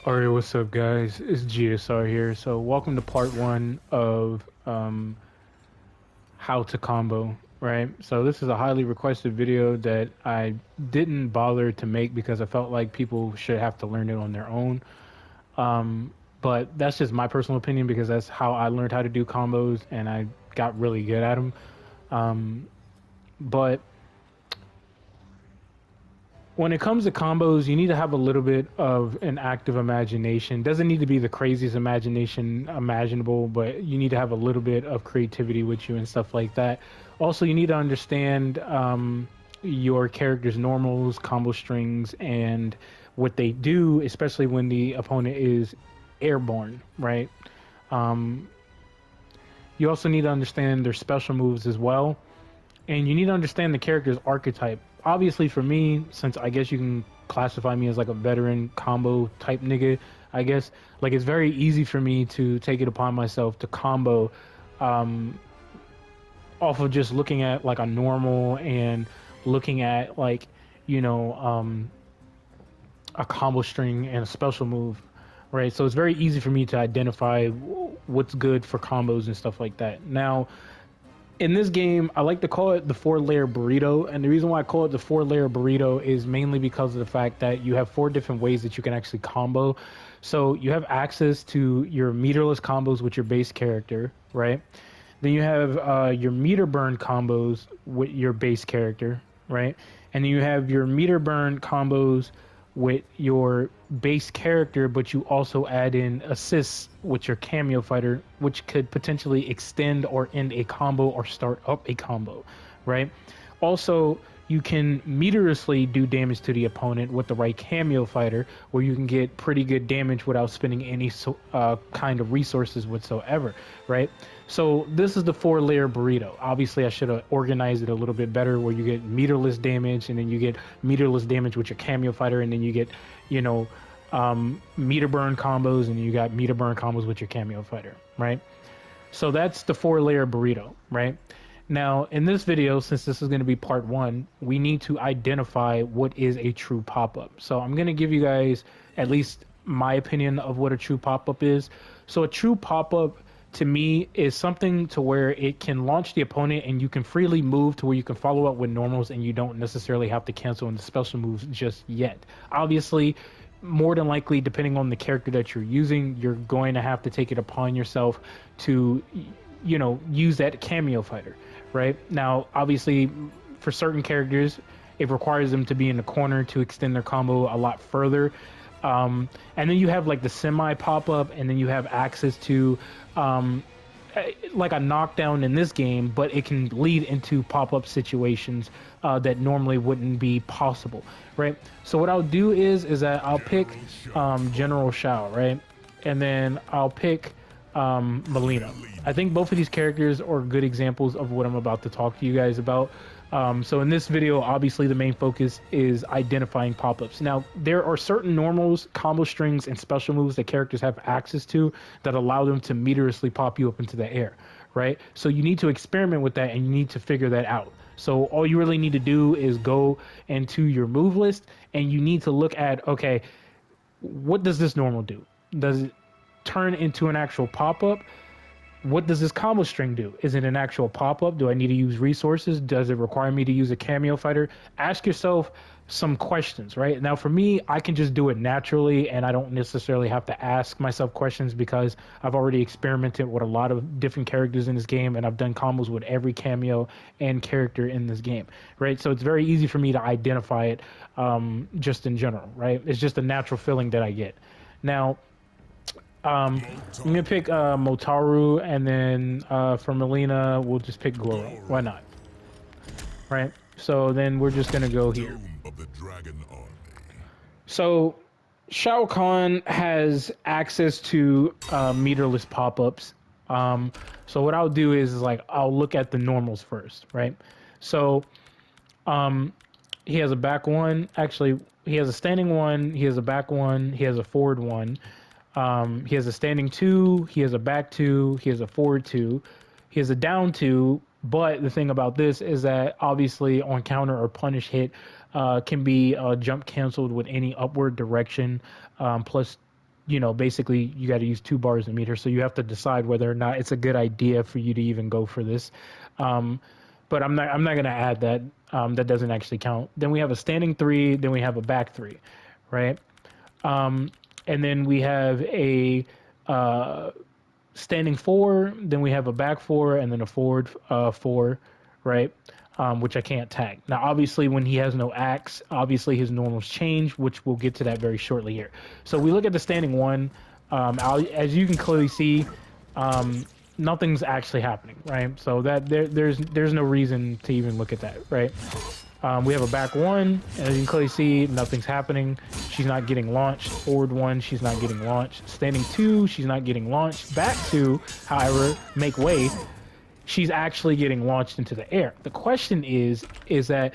Alright, what's up, guys? It's GSR here. So, welcome to part one of how to combo, right? So, this is a highly requested video that I didn't bother to make because I felt like people should have to learn it on their own. But that's just my personal opinion because that's how I learned how to do combos and I got really good at them. But when it comes to combos, you need to have a little bit of an active imagination. Doesn't need to be the craziest imagination imaginable, but you need to have a little bit of creativity with you and stuff like that. Also, you need to understand your character's normals, combo strings, and what they do, especially when the opponent is airborne, right? You also need to understand their special moves as well, and you need to understand the character's archetype. Obviously, for me, since I guess you can classify me as like a veteran combo type nigga, I guess like it's very easy for me to take it upon myself to combo off of just looking at like a normal and looking at like you know a combo string and a special move, right? So it's very easy for me to identify what's good for combos and stuff like that. Now, in this game, I like to call it the four-layer burrito, and the reason why I call it the four-layer burrito is mainly because of the fact that you have four different ways that you can actually combo. So you have access to your meterless combos with your base character, right? Then you have your meter burn combos with your base character, right? And then you have your meter burn combos with your base character, but you also add in assists with your cameo fighter, which could potentially extend or end a combo or start up a combo, right? Also, you can meterously do damage to the opponent with the right cameo fighter, where you can get pretty good damage without spending any kind of resources whatsoever, right? So this is the four-layer burrito. Obviously, I should have organized it a little bit better, where you get meterless damage, and then you get meterless damage with your cameo fighter, and then you get, you know, meter burn combos, and you got meter burn combos with your cameo fighter, right? So that's the four-layer burrito, right? Now, in this video, since this is going to be part one, we need to identify what is a true pop-up. So I'm going to give you guys at least my opinion of what a true pop-up is. So a true pop-up to me is something to where it can launch the opponent and you can freely move to where you can follow up with normals and you don't necessarily have to cancel in the special moves just yet. Obviously, more than likely, depending on the character that you're using, you're going to have to take it upon yourself to, you know, use that cameo fighter, right? Now, obviously, for certain characters, it requires them to be in the corner to extend their combo a lot further. And then you have like the semi pop up, and then you have access to like a knockdown in this game, but it can lead into pop-up situations that normally wouldn't be possible, right? So what I'll do is that I'll pick General Shao, right? And then I'll pick Melina. I think both of these characters are good examples of what I'm about to talk to you guys about. So in this video, obviously the main focus is identifying pop-ups. Now, there are certain normals, combo strings, and special moves that characters have access to that allow them to meteorously pop you up into the air, right? So you need to experiment with that and you need to figure that out. So all you really need to do is go into your move list and you need to look at, okay, what does this normal do? Does it turn into an actual pop-up? What does this combo string do? Is it an actual pop-up? Do I need to use resources? Does it require me to use a cameo fighter? Ask yourself some questions, right? Now, for me, I can just do it naturally, and I don't necessarily have to ask myself questions because I've already experimented with a lot of different characters in this game, and I've done combos with every cameo and character in this game, right? So it's very easy for me to identify it just in general, right? It's just a natural feeling that I get. Now, I'm gonna pick Motaru, and then for Melina, we'll just pick Goro. Why not? Right? So then we're just gonna go here. So Shao Kahn has access to meterless pop-ups. So what I'll do is like I'll look at the normals first, right? So he has a back one. Actually, he has a standing one. He has a back one. He has a forward one. He has a standing two, he has a back two, he has a forward two, he has a down two. But the thing about this is that obviously on counter or punish hit can be jump canceled with any upward direction plus you know, basically you got to use 2 bars to meet her. So you have to decide whether or not it's a good idea for you to even go for this. Um, but I'm not gonna add that. That doesn't actually count. Then we have a standing 3. Then we have a back 3, right? And then we have a standing 4. Then we have a back 4, and then a forward 4, right? Which I can't tag. Now, obviously, when he has no axe, obviously his normals change, which we'll get to that very shortly here. So we look at the standing 1. As you can clearly see, nothing's actually happening, right? So that there's no reason to even look at that, right? We have a back 1, and as you can clearly see, nothing's happening. She's not getting launched. Forward 1, she's not getting launched. Standing 2, she's not getting launched. Back 2, however, make way, she's actually getting launched into the air. The question is that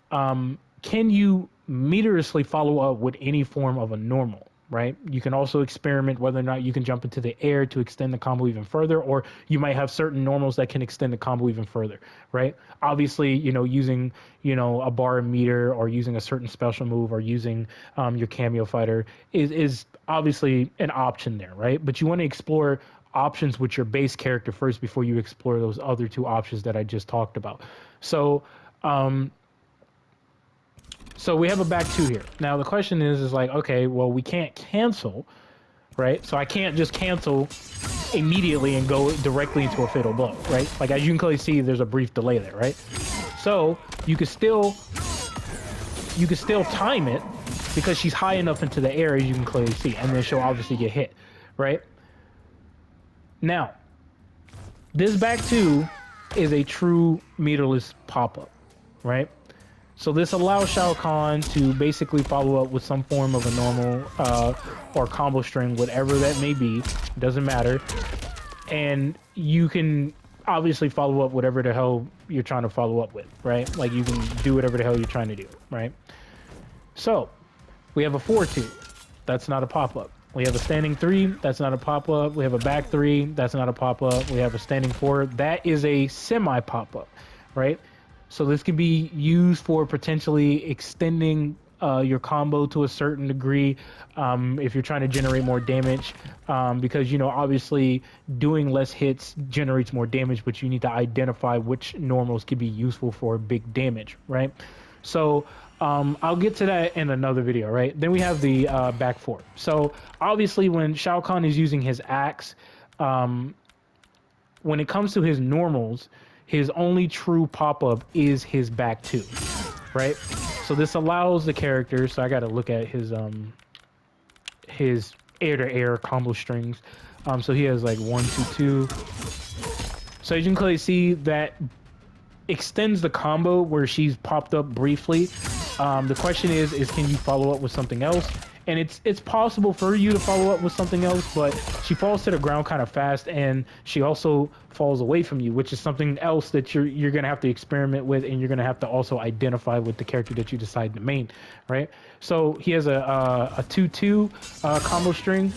can you meteorously follow up with any form of a normal, right? You can also experiment whether or not you can jump into the air to extend the combo even further, or you might have certain normals that can extend the combo even further, right? Obviously, you know, using, you know, a bar and meter, or using a certain special move, or using your cameo fighter is obviously an option there, right? But you want to explore options with your base character first before you explore those other 2 options that I just talked about. So so we have a back 2 here. Now the question is like, okay, well, we can't cancel, right? So I can't just cancel immediately and go directly into a fatal blow, right? Like, as you can clearly see, there's a brief delay there, right? So you could still time it because she's high enough into the air, as you can clearly see, and then she'll obviously get hit, right? Now, this back 2 is a true meterless pop-up, right? So this allows Shao Kahn to basically follow up with some form of a normal or combo string, whatever that may be, doesn't matter. And you can obviously follow up whatever the hell you're trying to follow up with, right? Like, you can do whatever the hell you're trying to do, right? So we have a 4-2. That's not a pop-up. We have a standing 3. That's not a pop-up. We have a back 3. That's not a pop-up. We have a standing 4. That is a semi-pop-up, right? So this can be used for potentially extending your combo to a certain degree if you're trying to generate more damage, because, you know, obviously doing less hits generates more damage, but you need to identify which normals can be useful for big damage, right? So I'll get to that in another video, right? Then we have the back 4. So obviously when Shao Kahn is using his axe, when it comes to his normals, his only true pop-up is his back 2, right? So this allows the character, so I got to look at his air-to-air combo strings. So he has like 1, 2, 2. So as you can clearly see, that extends the combo where she's popped up briefly. The question is can you follow up with something else? And it's possible for you to follow up with something else, but she falls to the ground kind of fast, and she also falls away from you, which is something else that you're gonna have to experiment with, and you're gonna have to also identify with the character that you decide to main, right? So he has a 2-2 combo string.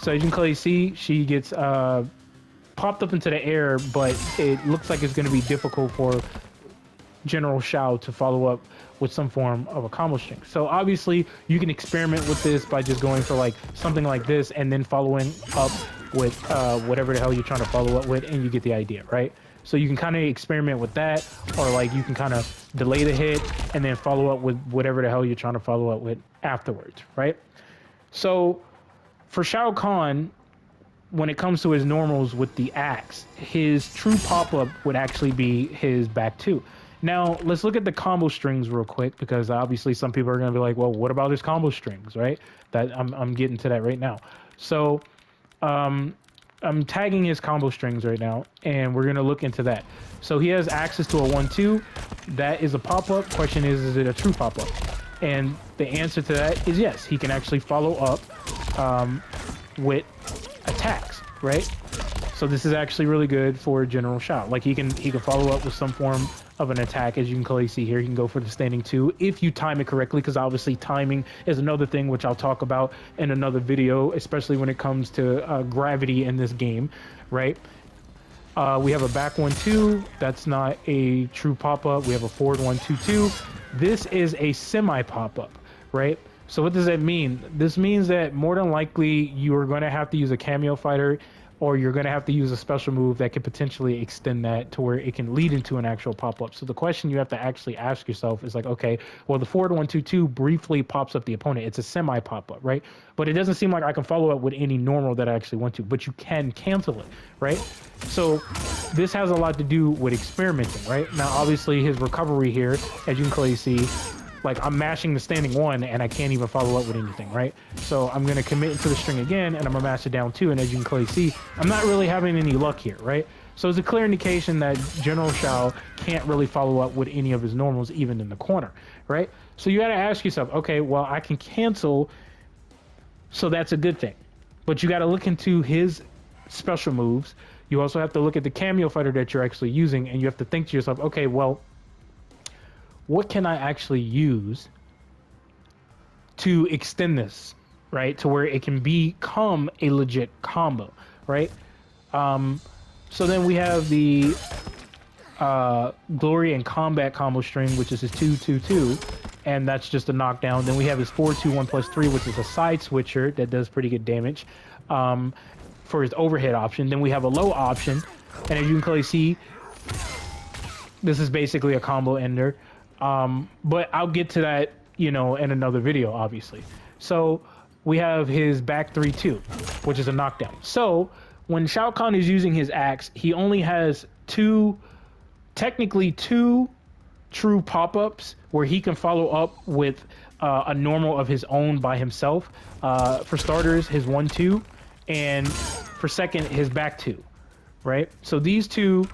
So as you can clearly see, she gets popped up into the air, but it looks like it's gonna be difficult for General Shao to follow up with some form of a combo string. So obviously you can experiment with this by just going for like something like this and then following up with whatever the hell you're trying to follow up with, and you get the idea, right? So you can kind of experiment with that, or like you can kind of delay the hit and then follow up with whatever the hell you're trying to follow up with afterwards, right? So for Shao Kahn, when it comes to his normals with the axe, his true pop-up would actually be his back 2. Now, let's look at the combo strings real quick, because obviously some people are going to be like, well, what about his combo strings, right? That I'm getting to that right now. So I'm tagging his combo strings right now, and we're going to look into that. So he has access to a 1-2. That is a pop-up. Question is it a true pop-up? And the answer to that is yes. He can actually follow up with attacks, right? So this is actually really good for General Shao. Like, he can follow up with some form of an attack. As you can clearly see here, he can go for the standing 2 if you time it correctly, because obviously timing is another thing which I'll talk about in another video, especially when it comes to gravity in this game, right? We have a back 1-2. That's not a true pop-up. We have a forward 1-2-2. This is a semi pop-up, right? So what does that mean? This means that more than likely you are going to have to use a cameo fighter, or you're going to have to use a special move that could potentially extend that to where it can lead into an actual pop-up. So the question you have to actually ask yourself is like, okay, well, the forward 1-2-2 briefly pops up the opponent. It's a semi pop-up, right? But it doesn't seem like I can follow up with any normal that I actually want to, but you can cancel it, right? So this has a lot to do with experimenting, right? Now, obviously his recovery here, as you can clearly see, like I'm mashing the standing 1 and I can't even follow up with anything, right? So I'm going to commit into the string again and I'm going to mash it down 2. And as you can clearly see, I'm not really having any luck here, right? So it's a clear indication that General Shao can't really follow up with any of his normals, even in the corner, right? So you got to ask yourself, okay, well, I can cancel, so that's a good thing. But you got to look into his special moves. You also have to look at the cameo fighter that you're actually using, and you have to think to yourself, okay, well, what can I actually use to extend this, right? To where it can become a legit combo, right? So then we have the Glory and Combat combo string, which is his 2-2-2, and that's just a knockdown. Then we have his 4-2-1+3, which is a side switcher that does pretty good damage for his overhead option. Then we have a low option, and as you can clearly see, this is basically a combo ender. But I'll get to that, you know, in another video, obviously. So we have his back 3-2, which is a knockdown. So when Shao Kahn is using his axe, he only has technically two true pop-ups where he can follow up with a normal of his own by himself. For starters, his 1-2, and for second, his back 2, right? So these two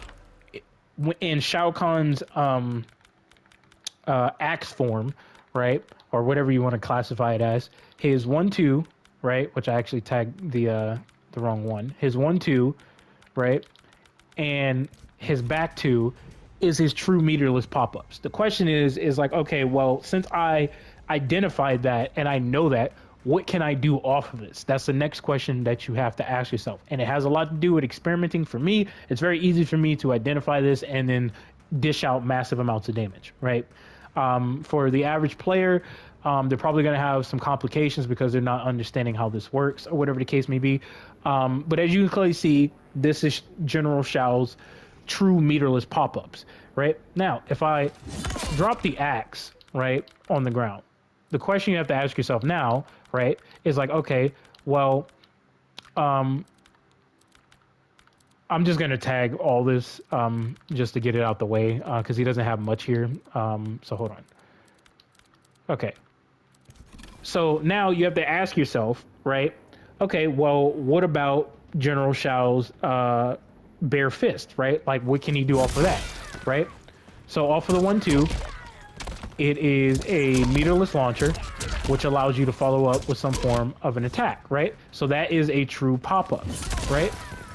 in Shao Kahn's axe form, right, or whatever you want to classify it as, his 1-2, right, which I actually tagged the wrong one, his 1-2, right, and his back 2 is his true meterless pop-ups. The question is like, okay, well, since I identified that and I know that, what can I do off of this? That's the next question that you have to ask yourself, and it has a lot to do with experimenting. For me, it's very easy for me to identify this and then dish out massive amounts of damage, right? For the average player, they're probably going to have some complications because they're not understanding how this works or whatever the case may be. But as you can clearly see, this is General Shao's true meterless pop-ups, right? Now, if I drop the axe, right, on the ground, the question you have to ask yourself now, right, is like, okay, well, I'm just going to tag all this just to get it out the way because he doesn't have much here. So hold on. Okay. So now you have to ask yourself, right? Okay, well, what about General Shao's bare fist, right? Like, what can he do off of that, right? So off of the 1-2, it is a meterless launcher, which allows you to follow up with some form of an attack, right? So that is a true pop-up, right?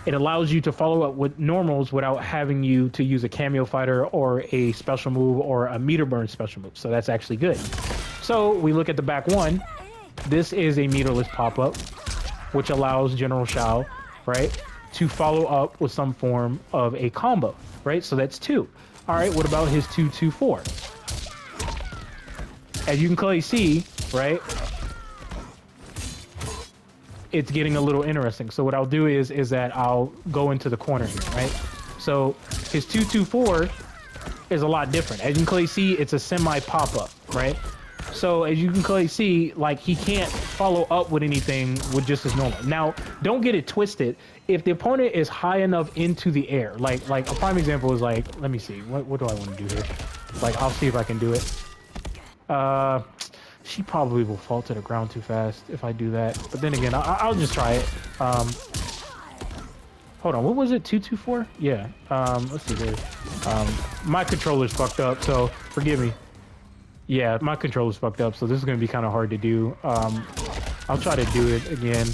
It allows you to follow up with normals without having you to use a cameo fighter or a special move or a meter burn special move. So that's actually good. So we look at the back 1. This is a meterless pop-up, which allows General Shao, right, to follow up with some form of a combo, right? So that's 2. All right, what about his 2-2-4? As you can clearly see, right, it's getting a little interesting. So what I'll do is that I'll go into the corner here, right? So his 2-2-4 is a lot different. As you can clearly see, it's a semi pop-up, right? So as you can clearly see, like, he can't follow up with anything with just his normal. Now, don't get it twisted. If the opponent is high enough into the air, like a prime example is like, let me see, what do I want to do here? Like, I'll see if I can do it. She probably will fall to the ground too fast if I do that. But then again, I'll just try it. Hold on, what was it? 2-2-4? Yeah. Let's see here. My controller's fucked up, so forgive me. Yeah, my controller's fucked up, so this is gonna be kind of hard to do. I'll try to do it again.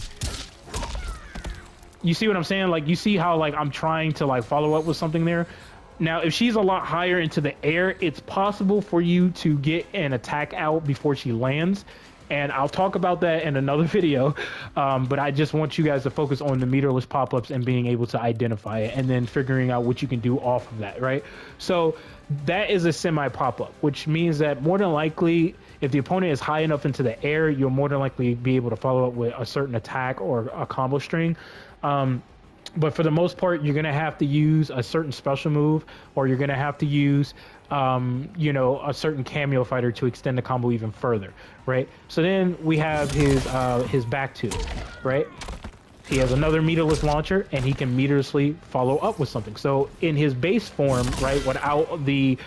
You see what I'm saying? Like, you see how, like, I'm trying to, like, follow up with something there? Now, if she's a lot higher into the air, it's possible for you to get an attack out before she lands. And I'll talk about that in another video. But I just want you guys to focus on the meterless pop-ups and being able to identify it and then figuring out what you can do off of that, right? So that is a semi pop-up, which means that more than likely If the opponent is high enough into the air, you'll more than likely be able to follow up with a certain attack or a combo string. But for the most part, you're gonna have to use a certain special move, or you're gonna have to use, you know, a certain cameo fighter to extend the combo even further, right? So then we have his back two, right? He has another meterless launcher, and he can meterlessly follow up with something. So in his base form, right, without the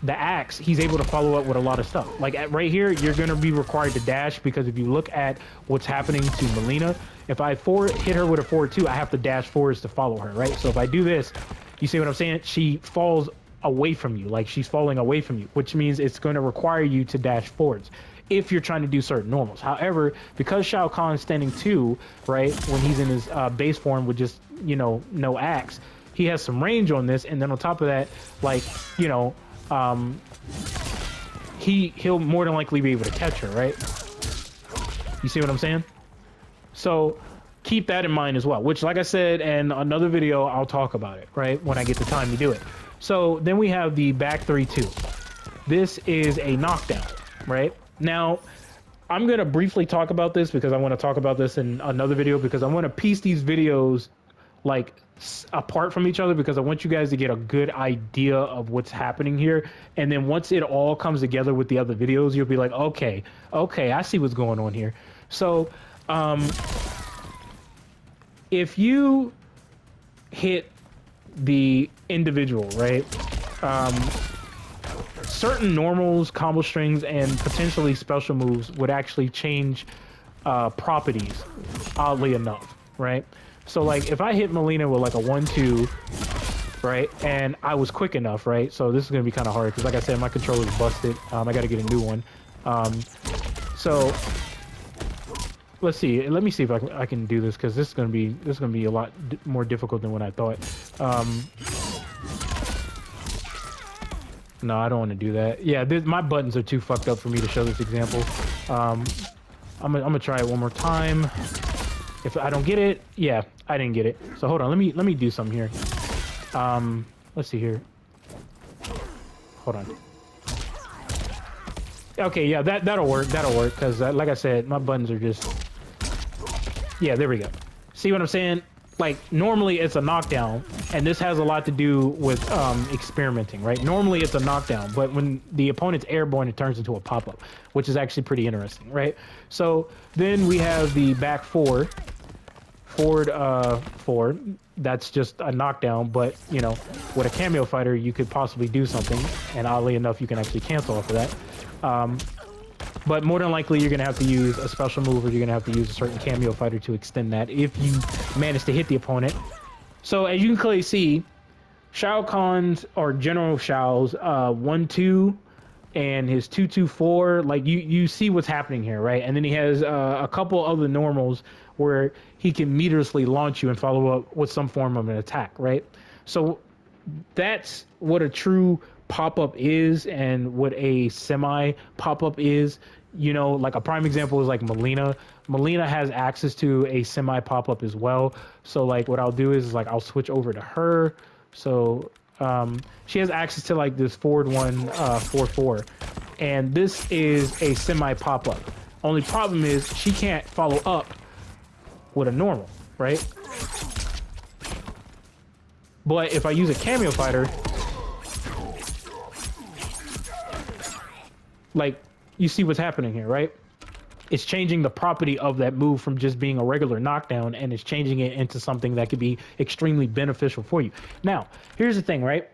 axe, he's able to follow up with a lot of stuff. Like right here, you're going to be required to dash, because if you look at what's happening to Melina, if I hit her with a forward two, I have to dash forwards to follow her, right? So if I do this, you see what I'm saying? She falls away from you, like she's falling away from you, which means it's going to require you to dash forwards if you're trying to do certain normals. However, because Shao Kahn's standing two, right, when he's in his base form with just, you know, no axe, he has some range on this, and then on top of that, like, you know, he'll more than likely be able to catch her, right? You see what I'm saying? So keep that in mind as well, which, like I said in another video, I'll talk about it, right, when I get the time to do it. So then we have the back 3-2. This is a knockdown, right? Now, I'm going to briefly talk about this because I want to talk about this in another video, because I want to piece these videos like apart from each other, because I want you guys to get a good idea of what's happening here. And then once it all comes together with the other videos, you'll be like, okay, I see what's going on here. So, if you hit the individual, right, certain normals, combo strings, and potentially special moves would actually change properties, oddly enough, right? So like if I hit Melina with like a 1-2, right, and I was quick enough, right? So this is gonna be kind of hard because, like I said, my controller's busted. I got to get a new one. So let's see. Let me see if I can do this, because this is gonna be a lot more difficult than what I thought. No, I don't want to do that. Yeah, my buttons are too fucked up for me to show this example. I'm gonna try it one more time. If I don't get it, yeah, I didn't get it. So hold on, let me do something here. Let's see here. Hold on. Okay, yeah, that'll work. That'll work, because like I said, my buttons are just. Yeah, there we go. See what I'm saying? Like normally it's a knockdown, and this has a lot to do with experimenting, right? Normally it's a knockdown, but when the opponent's airborne, it turns into a pop-up, which is actually pretty interesting, right? So then we have the back forward. That's just a knockdown, but you know, with a cameo fighter, you could possibly do something, and oddly enough, you can actually cancel off of that. But more than likely, you're gonna have to use a special move, or you're gonna have to use a certain cameo fighter to extend that if you manage to hit the opponent. So as you can clearly see, Shao Kahn's, or General Shao's 1-2 and his 2-2-4, like you see what's happening here, right? And then he has a couple other normals where he can meterlessly launch you and follow up with some form of an attack, right? So that's what a true pop-up is, and what a semi pop-up is. You know, like a prime example is like Melina. Melina has access to a semi pop-up as well. So like what I'll do is like I'll switch over to her. So she has access to like this forward 4-4, and this is a semi pop-up. Only problem is she can't follow up with a normal, right? But if I use a cameo fighter, like, you see what's happening here, right? It's changing the property of that move from just being a regular knockdown, and it's changing it into something that could be extremely beneficial for you. Now, here's the thing, right?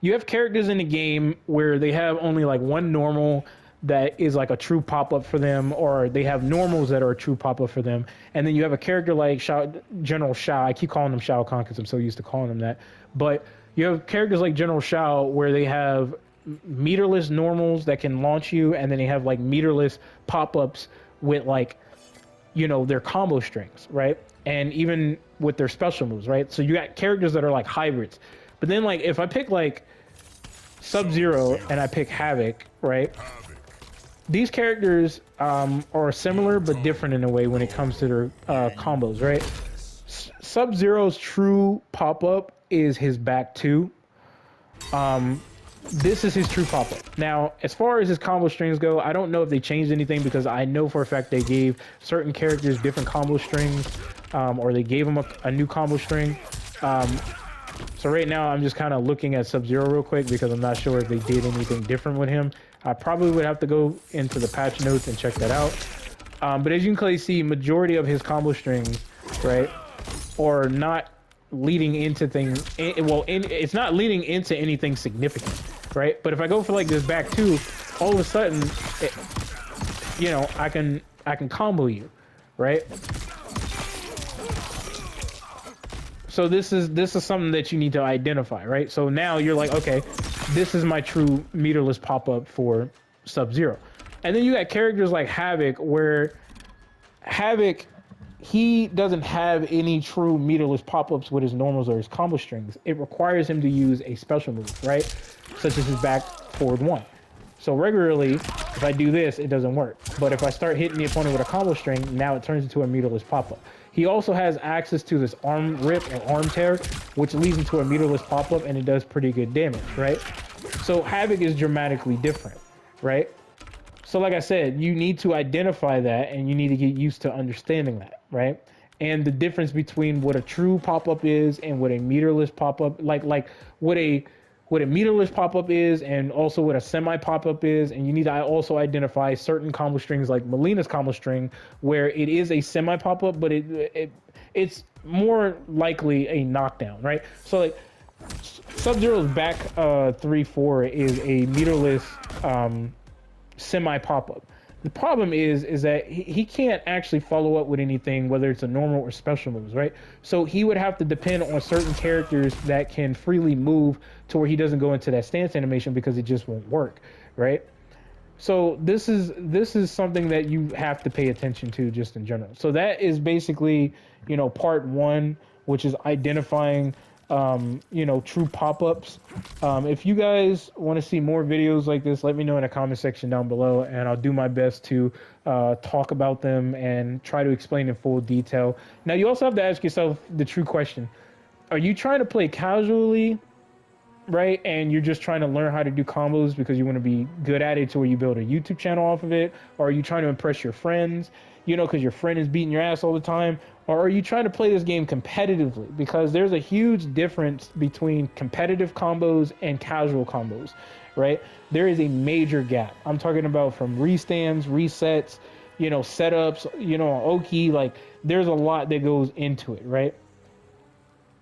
You have characters in the game where they have only like one normal that is like a true pop-up for them, or they have normals that are a true pop-up for them. And then you have a character like General Shao. I keep calling him Shao Kahn because I'm so used to calling him that. But you have characters like General Shao where they have meterless normals that can launch you, and then they have like meterless pop-ups with like, you know, their combo strings, right? And even with their special moves, right? So you got characters that are like hybrids. But then like if I pick like Sub-Zero and I pick Havoc, right? These characters are similar but different in a way when it comes to their combos, right? Sub-Zero's true pop-up is his back two. this is his true pop-up. Now, as far as his combo strings go, I don't know if they changed anything because I know for a fact they gave certain characters different combo strings, or they gave them a new combo string. So right now, I'm just kind of looking at Sub-Zero real quick because I'm not sure if they did anything different with him. I probably would have to go into the patch notes and check that out. But as you can clearly see, majority of his combo strings, right, are not leading into things. Well, it's not leading into anything significant, right? But if I go for like this back two, all of a sudden, you know, I can combo you, right? So this is something that you need to identify, right? So now you're like, okay, this is my true meterless pop-up for Sub-Zero. And then you got characters like Havoc, where Havoc, he doesn't have any true meterless pop-ups with his normals or his combo strings. It requires him to use a special move, right? Such as his back forward one. So regularly, if I do this, it doesn't work. But if I start hitting the opponent with a combo string, now it turns into a meterless pop-up. He also has access to this arm rip or arm tear, which leads into a meterless pop-up, and it does pretty good damage, right? So Havoc is dramatically different, right? So like I said, you need to identify that, and you need to get used to understanding that, right? And the difference between what a true pop-up is and what a meterless pop-up, like what a meterless pop-up is, and also what a semi pop-up is. And you need to also identify certain combo strings like Melina's combo string, where it is a semi pop-up, but it's more likely a knockdown, right? So like Sub-Zero's back 3-4 is a meterless semi pop-up. The problem is that he can't actually follow up with anything, whether it's a normal or special moves, right? So he would have to depend on certain characters that can freely move to where he doesn't go into that stance animation, because it just won't work, right? So this is something that you have to pay attention to just in general. So that is basically, you know, part one, which is identifying you know, true pop-ups. If you guys want to see more videos like this, let me know in the comment section down below, and I'll do my best to talk about them and try to explain in full detail. Now, you also have to ask yourself the true question: are you trying to play casually, right? And you're just trying to learn how to do combos because you want to be good at it to where you build a YouTube channel off of it? Or are you trying to impress your friends, you know, because your friend is beating your ass all the time? Or are you trying to play this game competitively? Because there's a huge difference between competitive combos and casual combos, right? There is a major gap. I'm talking about from restands, resets, you know, setups, you know, Oki, like there's a lot that goes into it, right?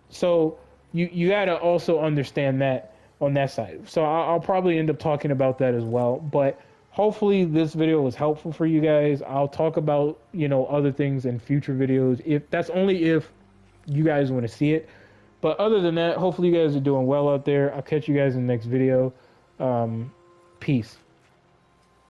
So you got to also understand that on that side. So I'll probably end up talking about that as well. But hopefully this video was helpful for you guys. I'll talk about, you know, other things in future videos. If that's only if you guys want to see it. But other than that, hopefully you guys are doing well out there. I'll catch you guys in the next video. Peace.